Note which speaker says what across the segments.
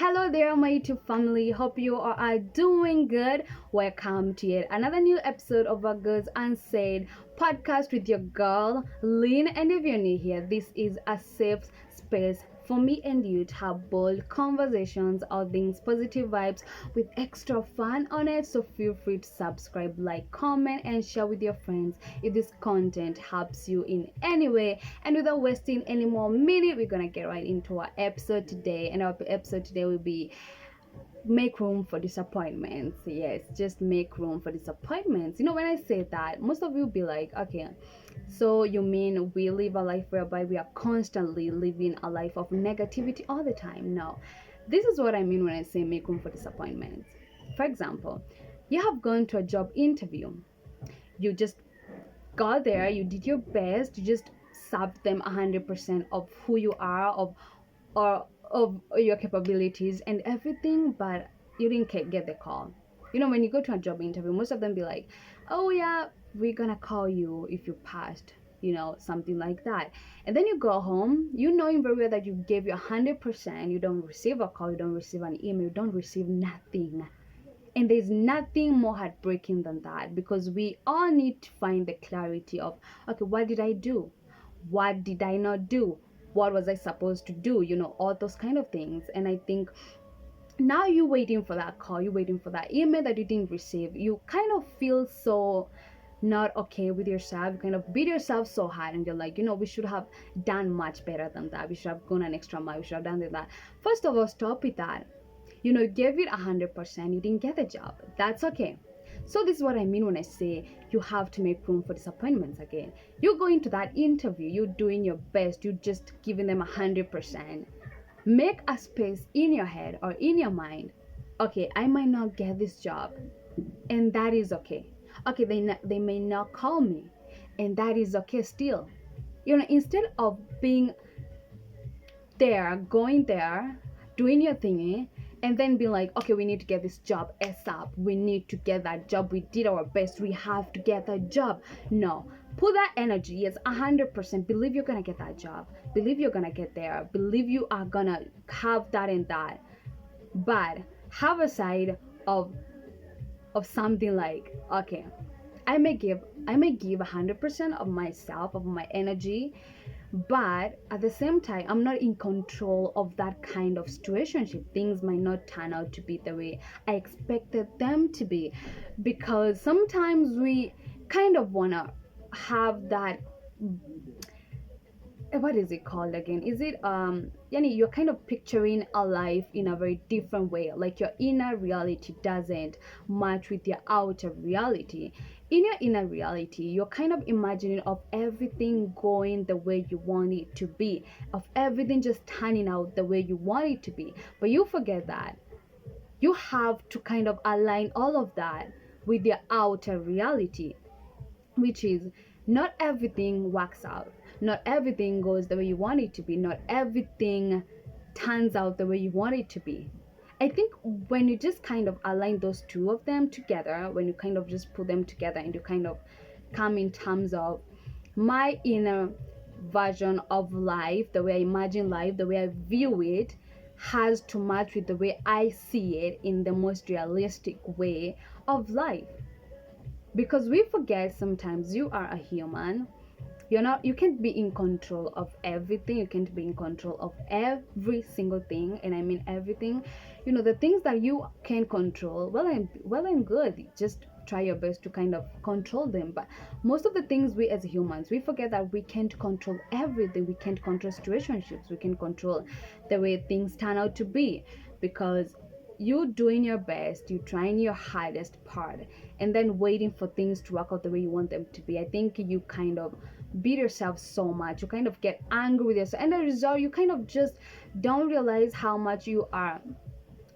Speaker 1: Hello there, my YouTube family. Hope you are doing good. Welcome to yet another new episode of our Girls Unsaid podcast with your girl, Lynn. And if you're new here, this is a safe space for me and you to have bold conversations, all things positive vibes with extra fun on it. So feel free to subscribe, like, comment, and share with your friends if this content helps you in any way. And without wasting any more minute, we're gonna get right into our episode today. And our episode today will be make room for disappointments. Yes, just make room for disappointments. When I say that, most of you be like, okay, so you mean we live a life whereby we are constantly living a life of negativity all the time? No, this is what I mean when I say make room for disappointments. For example, you have gone to a job interview. You just got there, you did your best, you just served them 100% of who you are, or of your capabilities and everything, but you didn't get the call. When you go to a job interview, most of them be like, oh yeah, we're gonna call you if you passed, something like that. And then you go home, knowing very well that you gave your 100%, you don't receive a call, you don't receive an email, you don't receive nothing. And there's nothing more heartbreaking than that, because we all need to find the clarity of, okay, what did I do? What did I not do? What was I supposed to do? All those kind of things. And I think now you're waiting for that call, you're waiting for that email that you didn't receive. You kind of feel so not okay with yourself. You kind of beat yourself so hard, and you're like, we should have done much better than that. We should have gone an extra mile. We should have done that. First of all, stop with that. You gave it 100%, you didn't get the job. That's okay. So this is what I mean when I say you have to make room for disappointments again. You're going to that interview, you're doing your best, you're just giving them 100%. Make a space in your head or in your mind. Okay, I might not get this job, and that is okay. Okay, they may not call me, and that is okay still. Instead of being there, going there, doing your thingy, and then be like, okay, we need to get this job ASAP. We need to get that job. We did our best. We have to get that job. No, put that energy. Yes, 100%. Believe you're gonna get that job. Believe you're gonna get there. Believe you are gonna have that and that. But have a side of something like, okay, I may give 100% of myself, of my energy, but at the same time, I'm not in control of that kind of situationship. Things might not turn out to be the way I expected them to be, because sometimes we kind of want to have that, what is it called again? Is it you're kind of picturing a life in a very different way, like your inner reality doesn't match with your outer reality. In your inner reality, you're kind of imagining of everything going the way you want it to be, of everything just turning out the way you want it to be. But you forget that you have to kind of align all of that with your outer reality, which is not everything works out, not everything goes the way you want it to be, not everything turns out the way you want it to be. I think when you just kind of align those two of them together, when you kind of just put them together and you kind of come in terms of my inner version of life, the way I imagine life, the way I view it, has to match with the way I see it in the most realistic way of life. Because we forget sometimes you are a human. You can't be in control of everything. You can't be in control of every single thing, and I mean everything. The things that you can control, well and good, just try your best to kind of control them. But most of the things, we as humans, we forget that we can't control everything. We can't control situationships, we can control the way things turn out to be, because you doing your best, you trying your hardest part, and then waiting for things to work out the way you want them to be. I think you kind of beat yourself so much, you kind of get angry with yourself, and as a result, you kind of just don't realize how much you are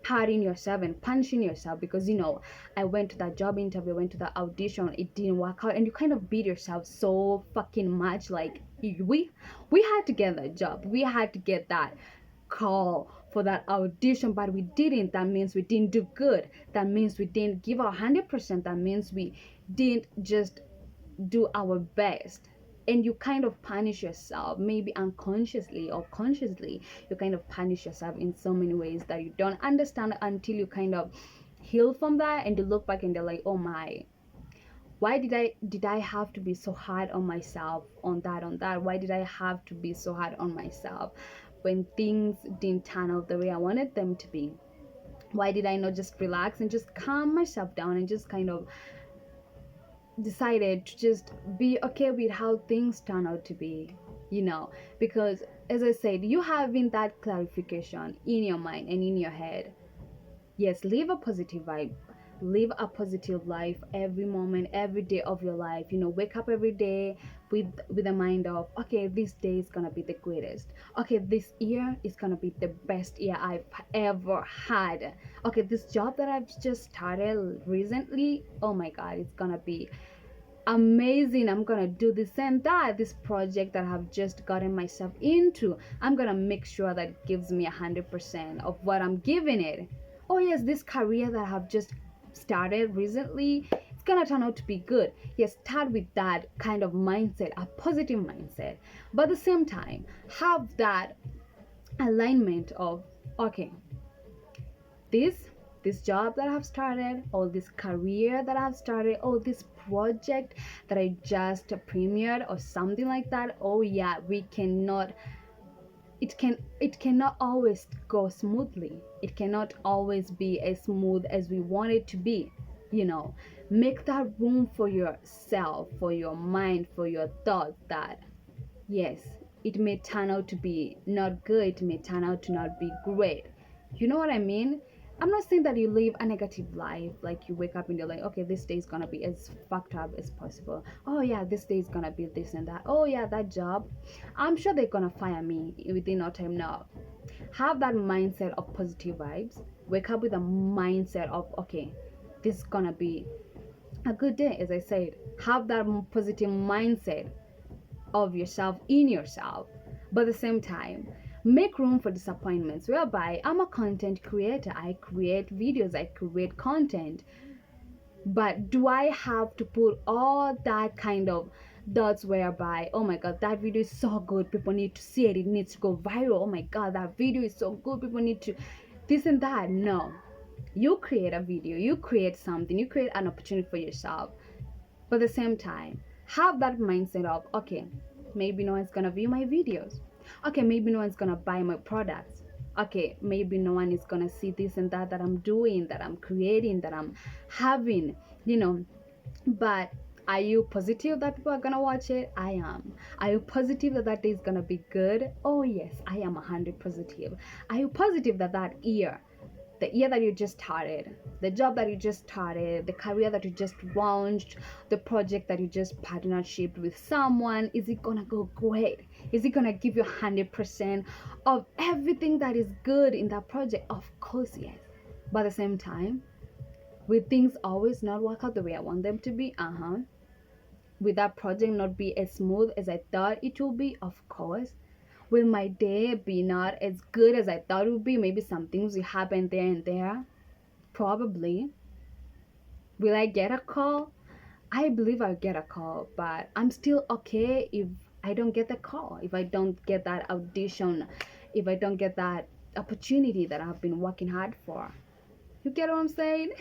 Speaker 1: hurting yourself and punishing yourself, because I went to that job interview, I went to that audition, it didn't work out, and you kind of beat yourself so fucking much. Like, we had to get that job, we had to get that call for that audition, but we didn't. That means we didn't do good. That means we didn't give our 100%. That means we didn't just do our best. and you kind of punish yourself, maybe unconsciously or consciously. You kind of punish yourself in so many ways that you don't understand until you kind of heal from that, and you look back and you're like, oh my, why did I have to be so hard on myself on that? Why did I have to be so hard on myself when things didn't turn out the way I wanted them to be? Why did I not just relax and just calm myself down and just kind of decided to just be okay with how things turn out to be, because as I said, you having that clarification in your mind and in your head. Yes, live a positive vibe, live a positive life every moment, every day of your life. Wake up every day with a mind of, okay, this day is gonna be the greatest. Okay, this year is gonna be the best year I've ever had. Okay, this job that I've just started recently, oh my god, it's gonna be amazing. I'm gonna do this and that. This project that I've just gotten myself into, I'm gonna make sure that it gives me 100% of what I'm giving it. Oh yes, this career that I've just started recently, it's gonna turn out to be good. Yes, start with that kind of mindset, a positive mindset, but at the same time have that alignment of, okay, this job that I've started, or this career that I've started, or this project that I just premiered or something like that. Oh yeah, it cannot always go smoothly. It cannot always be as smooth as we want it to be. Make that room for yourself, for your mind, for your thoughts, that yes, it may turn out to be not good, it may turn out to not be great. You know what I mean? I'm not saying that you live a negative life, like you wake up and you're like, okay, this day is gonna be as fucked up as possible. Oh yeah, this day is gonna be this and that. Oh yeah, that job, I'm sure they're gonna fire me within no time now. Have that mindset of positive vibes. Wake up with a mindset of, okay, this is gonna be a good day. As I said, have that positive mindset of yourself in yourself, but at the same time, make room for disappointments, whereby I'm a content creator, I create videos, I create content, but do I have to put all that kind of dots whereby, oh my god, that video is so good, people need to see it, it needs to go viral, oh my god, that video is so good, people need to this and that? No, you create a video, you create something, you create an opportunity for yourself, but at the same time, have that mindset of, okay, maybe no one's gonna view my videos. Okay, maybe no one's gonna buy my products. Okay, maybe no one is gonna see this and that I'm doing, that I'm creating, that I'm having, But are you positive that people are gonna watch it? I am. Are you positive that that day is gonna be good? Oh yes, I am 100% positive. Are you positive that that year, the year that you just started, the job that you just started, the career that you just launched, the project that you just partnership with someone, is it gonna go great? Is it gonna give you 100% of everything that is good in that project? Of course, yes. But at the same time, will things always not work out the way I want them to be? Will that project not be as smooth as I thought it will be? Of course. Will my day be not as good as I thought it would be? Maybe some things will happen there and there. Probably. Will I get a call? I believe I'll get a call, but I'm still okay if I don't get the call, if I don't get that audition, if I don't get that opportunity that I've been working hard for. You get what I'm saying?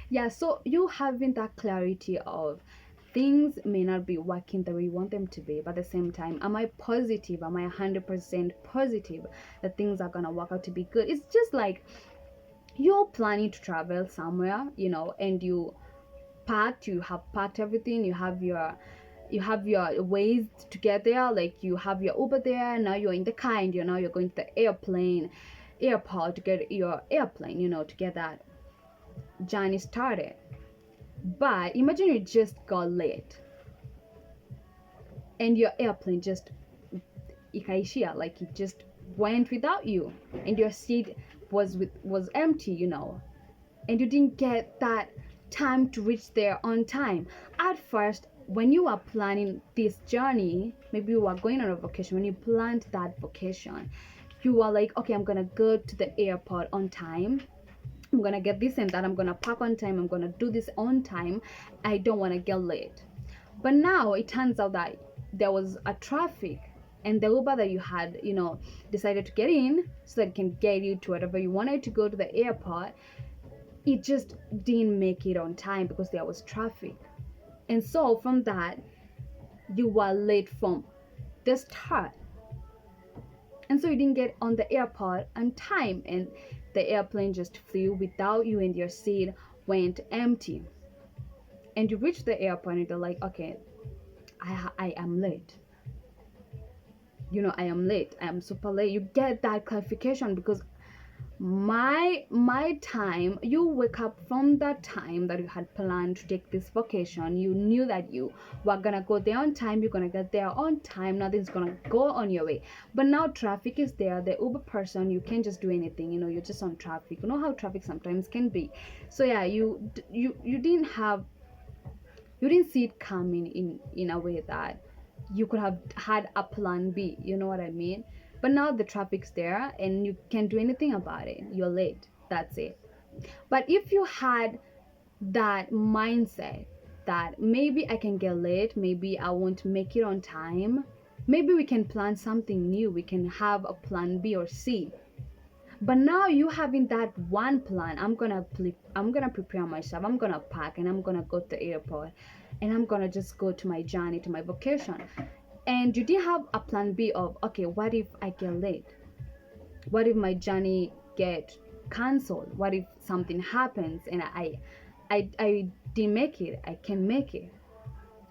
Speaker 1: Yeah, so you having that clarity of things may not be working the way you want them to be, but at the same time, am I positive? Am I 100% positive that things are gonna work out to be good? It's just like you're planning to travel somewhere, and you have packed everything, you have your ways to get there, like you have your Uber there, now you're in the car, and you're going to the airport to get your airplane, to get that journey started. But imagine you just got late and your airplane just ikaishia, like it just went without you, and your seat was empty, and you didn't get that time to reach there on time. At first, when you are planning this journey, maybe you are going on a vacation, when you planned that vacation, you are like, okay, I'm gonna go to the airport on time, I'm gonna get this and that, I'm gonna park on time, I'm gonna do this on time, I don't want to get late. But now it turns out that there was a traffic, and the Uber that you had, decided to get in so that it can get you to wherever you wanted to go to the airport, it just didn't make it on time because there was traffic. And so from that, you were late from the start. And so you didn't get on the airport on time, and the airplane just flew without you, and your seat went empty. And you reach the airport and you're like, okay, I am late. I am late. I am super late. You get that clarification because my time, you wake up from that time that you had planned to take this vacation. You knew that you were gonna go there on time, you're gonna get there on time, nothing's gonna go on your way. But now traffic is there, the Uber person, you can't just do anything, you're just on traffic. You know how traffic sometimes can be. So yeah, you didn't see it coming in a way that you could have had a plan B, you know what I mean? But now the traffic's there and you can't do anything about it. You're late. That's it. But if you had that mindset that maybe I can get late, maybe I won't make it on time, maybe we can plan something new. We can have a plan B or C. But now you having that one plan, I'm gonna prepare myself. I'm gonna pack and I'm gonna go to the airport and I'm gonna just go to my journey, to my vacation. And you didn't have a plan B of, okay, what if I get late? What if my journey get cancelled? What if something happens and I didn't make it? I can make it.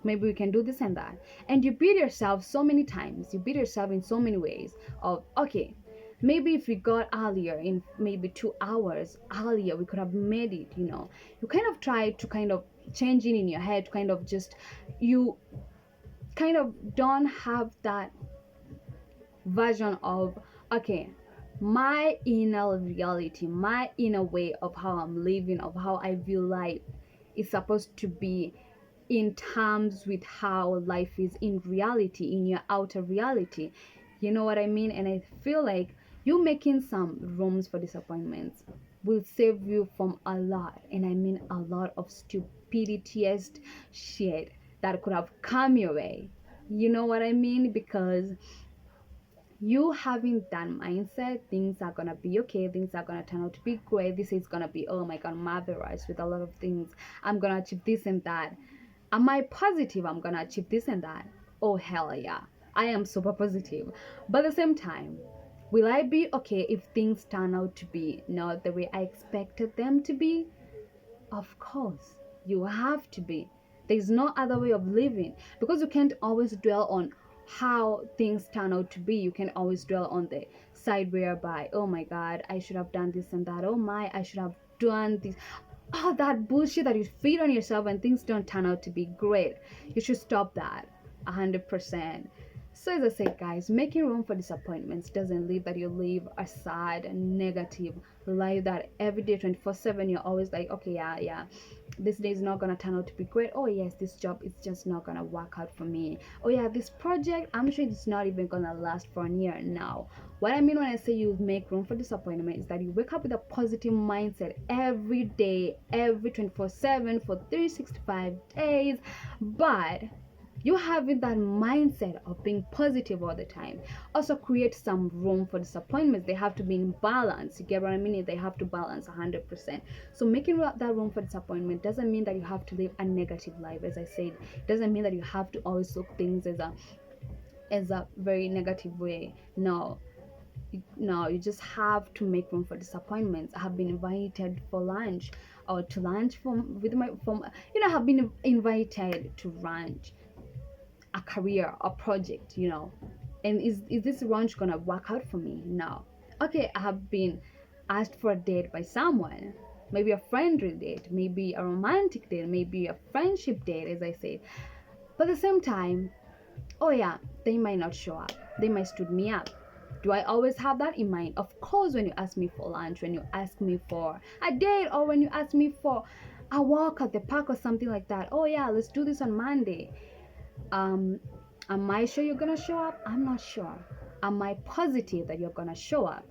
Speaker 1: Maybe we can do this and that. And you beat yourself so many times. You beat yourself in so many ways of, okay, maybe if we got earlier, in maybe 2 hours earlier, we could have made it. You kind of try to kind of change it in your head, kind of just, you kind of don't have that version of, okay, my inner reality, my inner way of how I'm living, of how I view life is supposed to be in terms with how life is in reality, in your outer reality. You know what I mean? And I feel like you making some rooms for disappointments will save you from a lot, and I mean a lot of stupidest shit that could have come your way. You know what I mean? Because you having that mindset, things are gonna be okay, things are gonna turn out to be great, this is gonna be, oh my god, marvelous, with a lot of things, I'm gonna achieve this and that. Am I positive I'm gonna achieve this and that? Oh hell yeah, I am super positive. But at the same time, will I be okay if things turn out to be not the way I expected them to be? Of course, you have to be. There's no other way of living, because you can't always dwell on how things turn out to be. You can always dwell on the side whereby, oh my god, I should have done this and that. Oh my, I should have done this. Oh, that bullshit that you feed on yourself when things don't turn out to be great. You should stop that 100%. So as I said, guys, making room for disappointments doesn't mean that you live a sad and negative life that every day 24/7 you're always like, okay, yeah, this day is not gonna turn out to be great. Oh yes, this job is just not gonna work out for me. Oh yeah, this project, I'm sure it's not even gonna last for a year now. What I mean when I say you make room for disappointment is that you wake up with a positive mindset every day, every 24/7 for 365 days, but you having that mindset of being positive all the time also create some room for disappointments. They have to be in balance. You get what I mean? They have to balance 100%. So making that room for disappointment doesn't mean that you have to live a negative life. As I said, it doesn't mean that you have to always look things as a very negative way. No, you just have to make room for disappointments. I have been invited for lunch, or to lunch have been invited to lunch a career or project, and is this lunch gonna work out for me? No. Okay, I have been asked for a date by someone, maybe a friendly date, maybe a romantic date, maybe a friendship date, as I said. But at the same time, oh yeah, they might not show up, they might stood me up. Do I always have that in mind? Of course, when you ask me for lunch, when you ask me for a date, or when you ask me for a walk at the park or something like that, oh yeah, let's do this on Monday. Am I sure you're gonna show up? I'm not sure. Am I positive that you're gonna show up?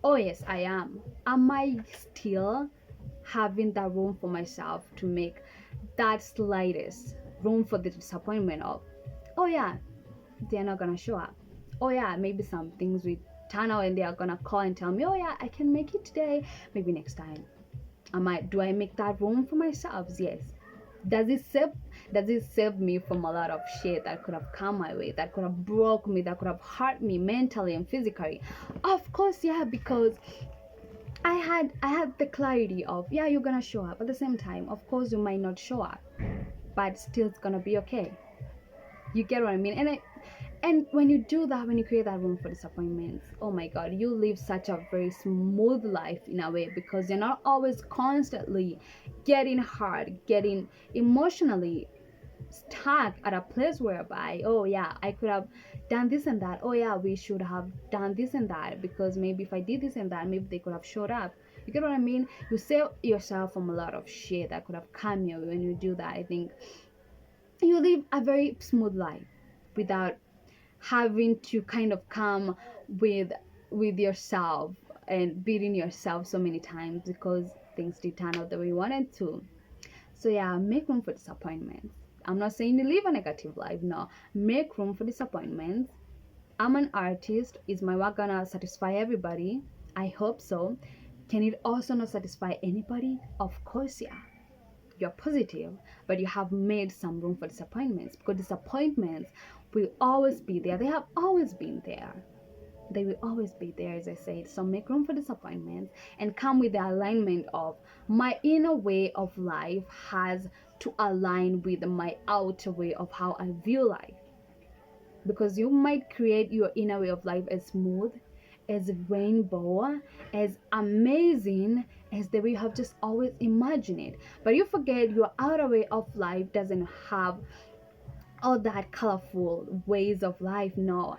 Speaker 1: Oh yes, I am. Am I still having that room for myself to make that slightest room for the disappointment of, oh yeah, they're not gonna show up. Oh yeah, maybe some things will turn out and they are gonna call and tell me, oh yeah, I can make it today, maybe next time. Do I make that room for myself? Yes. Does it save me from a lot of shit that could have come my way, that could have broke me, that could have hurt me mentally and physically? Of course, yeah, because I had the clarity of, yeah, you're gonna show up. At the same time, of course you might not show up, but still it's gonna be okay. You get what I mean? And when you do that, when you create that room for disappointments, oh my god, you live such a very smooth life in a way, because you're not always constantly getting hurt, getting emotionally stuck at a place whereby, oh yeah, I could have done this and that, oh yeah, we should have done this and that, because maybe if I did this and that, maybe they could have showed up. You get what I mean? You save yourself from a lot of shit that could have come your way. When you do that, I think you live a very smooth life without having to kind of come with yourself and beating yourself so many times because things did turn out the way you wanted to. So yeah, make room for disappointments. I'm not saying you live a negative life. No, make room for disappointments. I'm an artist. Is my work gonna satisfy everybody? I hope so. Can it also not satisfy anybody? Of course, yeah. You're positive, but you have made some room for disappointments, because disappointments will always be there. They have always been there. They will always be there, as I said. So make room for disappointments and come with the alignment of, my inner way of life has to align with my outer way of how I view life. Because you might create your inner way of life as smooth, as rainbow, as amazing as the way you have just always imagined it, but you forget your outer way of life doesn't have all that colorful ways of life. No,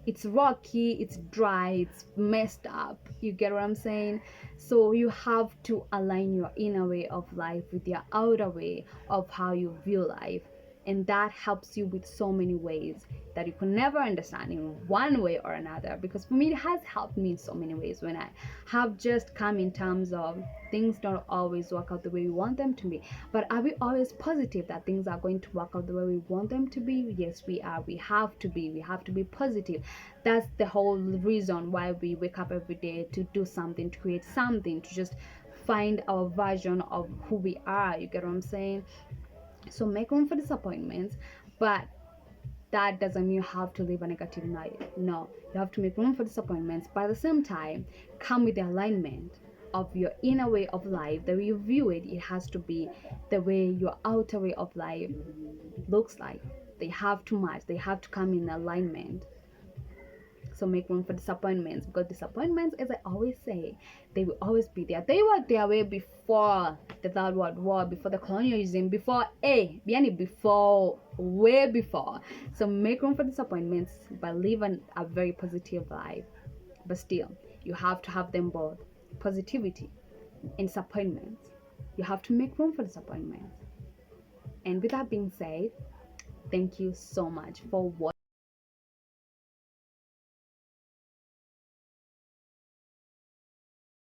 Speaker 1: it's rocky, it's dry, it's messed up. You get what I'm saying? So you have to align your inner way of life with your outer way of how you view life, and that helps you with so many ways that you can never understand in one way or another. Because for me, it has helped me in so many ways when I have just come in terms of, things don't always work out the way we want them to be, but are we always positive that things are going to work out the way we want them to be? Yes, we are. We have to be positive. That's the whole reason why we wake up every day, to do something, to create something, to just find our version of who we are. You get what I'm saying? So make room for disappointments, but that doesn't mean you have to live a negative life. No, you have to make room for disappointments, but at the same time, come with the alignment of your inner way of life. The way you view it, it has to be the way your outer way of life looks like. They have to match, they have to come in alignment. So make room for disappointments, because disappointments, as I always say, they will always be there. They were there way before the Third World War, before the colonialism, way before. So make room for disappointments, but live a very positive life. But still, you have to have them both, positivity and disappointments. You have to make room for disappointments. And with that being said, thank you so much for watching.